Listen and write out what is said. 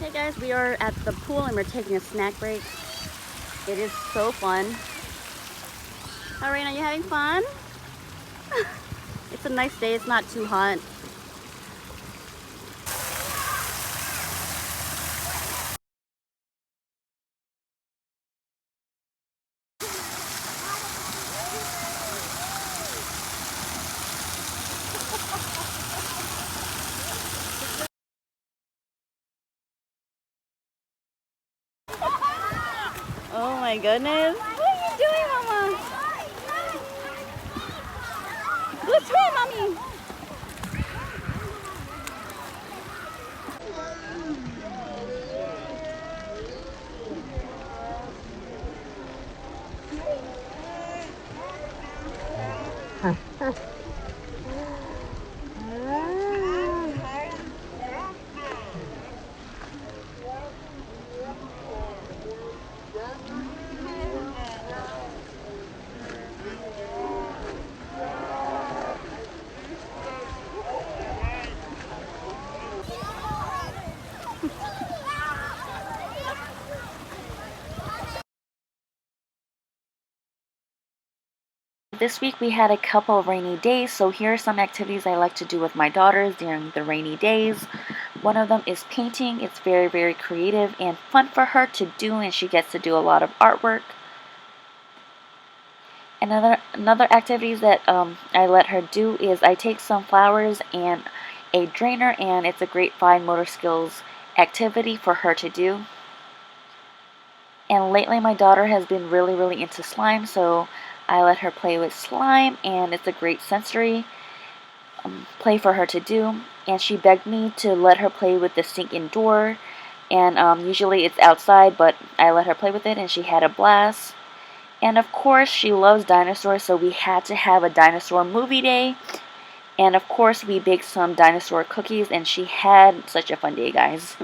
Hey guys, we are at the pool and we're taking a snack break. It is so fun. Alright, are you having fun? It's a nice day, it's not too hot. Oh my goodness. What are you doing, Mama? Go swim, Mommy. This week we had a couple of rainy days, so here are some activities I like to do with my daughters during the rainy days. One of them is painting. It's very, very creative and fun for her to do, and she gets to do a lot of artwork. Another activities that I let her do is I take some flowers and a drainer, and it's a great fine motor skills activity for her to do. And lately my daughter has been really, really into slime, so I let her play with slime, and it's a great sensory play for her to do. And she begged me to let her play with the sink indoor, and usually it's outside, but I let her play with it and she had a blast. And of course she loves dinosaurs, so we had to have a dinosaur movie day. And of course we baked some dinosaur cookies, and she had such a fun day, guys.